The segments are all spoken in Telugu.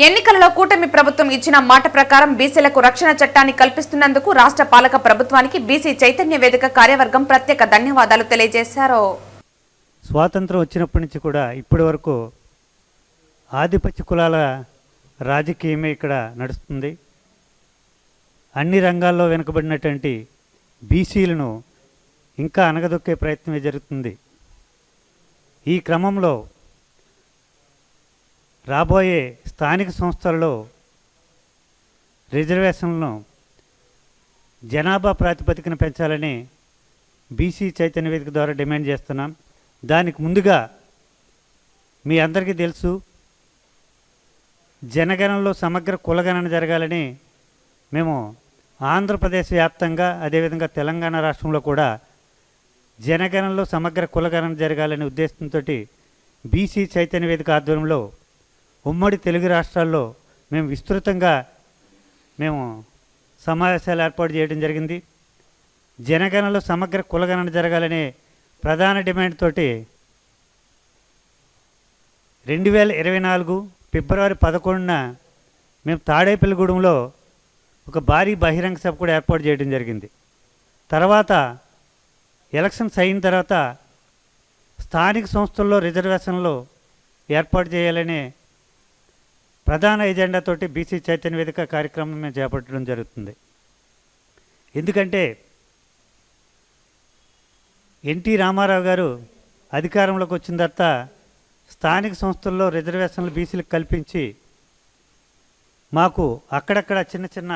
ఎన్నికలలో కూటమి ప్రభుత్వం ఇచ్చిన మాట ప్రకారం బీసీలకు రక్షణ చట్టాన్ని కల్పిస్తున్నందుకు రాష్ట్ర పాలక ప్రభుత్వానికి బీసీ చైతన్య వేదిక కార్యవర్గం ప్రత్యేక ధన్యవాదాలు తెలియజేశారు. స్వాతంత్రం వచ్చినప్పటి నుంచి కూడా ఇప్పటి వరకు ఆధిపత్య కులాల రాజకీయమే ఇక్కడ నడుస్తుంది. అన్ని రంగాల్లో వెనుకబడినటువంటి బీసీలను ఇంకా అణగదొక్కే ప్రయత్నమే జరుగుతుంది. ఈ క్రమంలో రాబోయే స్థానిక సంస్థలలో రిజర్వేషన్లను జనాభా ప్రాతిపదికన పెంచాలని బీసీ చైతన్య వేదిక ద్వారా డిమాండ్ చేస్తున్నాం. దానికి ముందుగా మీ అందరికీ తెలుసు, జనగణనలో సమగ్ర కులగణన జరగాలని మేము ఆంధ్రప్రదేశ్ వ్యాప్తంగా అదేవిధంగా తెలంగాణ రాష్ట్రంలో కూడా జనగణనలో సమగ్ర కులగణన జరగాలనే ఉద్దేశంతో బీసీ చైతన్య వేదిక ఆధ్వర్యంలో ఉమ్మడి తెలుగు రాష్ట్రాల్లో మేము విస్తృతంగా సమావేశాలు ఏర్పాటు చేయడం జరిగింది. జనగణనలో సమగ్ర కులగణన జరగాలనే ప్రధాన డిమాండ్ తోటి 2024 ఫిబ్రవరి 11న మేము తాడేపల్లిగూడెంలో ఒక భారీ బహిరంగ సభ కూడా ఏర్పాటు చేయడం జరిగింది. తర్వాత ఎలక్షన్స్ అయిన తర్వాత స్థానిక సంస్థల్లో రిజర్వేషన్లు ఏర్పాటు చేయాలనే ప్రధాన ఎజెండాతోటి బీసీ చైతన్య వేదిక కార్యక్రమం మేము చేపట్టడం జరుగుతుంది. ఎందుకంటే ఎన్టీ రామారావు గారు అధికారంలోకి వచ్చిన తర్వాత స్థానిక సంస్థల్లో రిజర్వేషన్లు బీసీలకు కల్పించి మాకు అక్కడక్కడ చిన్న చిన్న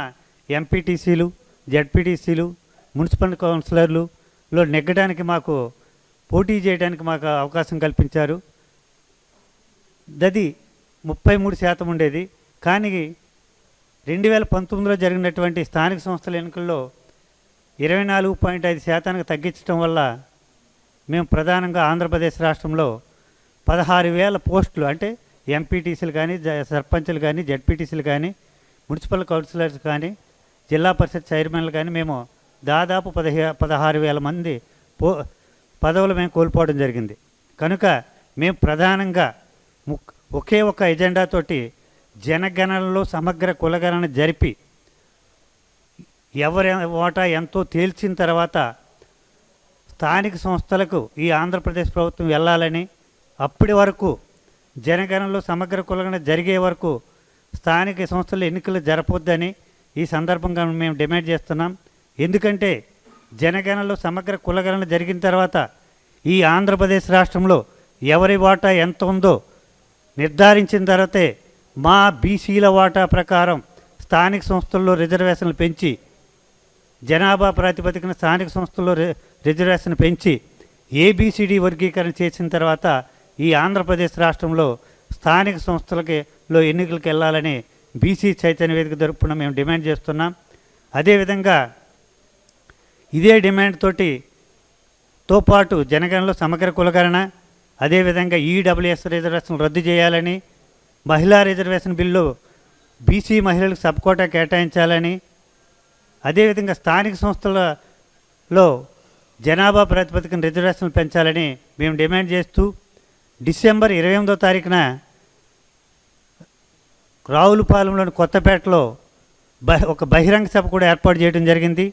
ఎంపీటీసీలు, జడ్పీటీసీలు, మున్సిపల్ కౌన్సిలర్లులో నెగ్గడానికి మాకు పోటీ చేయడానికి మాకు అవకాశం కల్పించారు. దది 33% ఉండేది. కానీ 2019లో జరిగినటువంటి స్థానిక సంస్థల ఎన్నికల్లో 24.5% తగ్గించడం వల్ల మేము ప్రధానంగా ఆంధ్రప్రదేశ్ రాష్ట్రంలో 16,000 పోస్టులు, అంటే ఎంపీటీసీలు కానీ, సర్పంచులు కానీ, జడ్పీటీసీలు కానీ, మున్సిపల్ కౌన్సిలర్స్ కానీ, జిల్లా పరిషత్ చైర్మన్లు కానీ మేము దాదాపు 16,000 మంది పదవులు మేము కోల్పోవడం జరిగింది. కనుక మేము ప్రధానంగా ఒకే ఒక ఎజెండాతోటి జనగణనలో సమగ్ర కులగణన జరిపి ఎవరి ఓటా ఎంతో తేల్చిన తర్వాత స్థానిక సంస్థలకు ఈ ఆంధ్రప్రదేశ్ ప్రభుత్వం వెళ్ళాలని, అప్పటి వరకు జనగణనలో సమగ్ర కులగణన జరిగే వరకు స్థానిక సంస్థల ఎన్నికలు జరపొద్దని ఈ సందర్భంగా మేము డిమాండ్ చేస్తున్నాం. ఎందుకంటే జనగణనలో సమగ్ర కులగణన జరిగిన తర్వాత ఈ ఆంధ్రప్రదేశ్ రాష్ట్రంలో ఎవరి వాటా ఎంత ఉందో నిర్ధారించిన తర్వాతే మా బీసీల వాటా ప్రకారం స్థానిక సంస్థల్లో రిజర్వేషన్లు పెంచి, జనాభా ప్రాతిపదికన స్థానిక సంస్థల్లో రిజర్వేషన్ పెంచి ఏబిసిడి వర్గీకరణ చేసిన తర్వాత ఈ ఆంధ్రప్రదేశ్ రాష్ట్రంలో స్థానిక సంస్థలకిలో ఎన్నికలకు వెళ్ళాలని బీసీ చైతన్య వేదిక తరపున మేము డిమాండ్ చేస్తున్నాం. అదేవిధంగా ఇదే డిమాండ్ తో పాటు జనగణనలో సమగ్ర కులగణన, అదేవిధంగా ఈడబ్ల్యూఎస్ రిజర్వేషన్ రద్దు చేయాలని, మహిళా రిజర్వేషన్ బిల్లు బీసీ మహిళలకు సబ్ కోటా కేటాయించాలని, అదేవిధంగా స్థానిక సంస్థలలో జనాభా ప్రాతిపదికన రిజర్వేషన్లు పెంచాలని మేము డిమాండ్ చేస్తూ డిసెంబర్ 28వ తారీఖున రావులపాలెంలోని కొత్తపేటలో ఒక బహిరంగ సభ కూడా ఏర్పాటు చేయడం జరిగింది.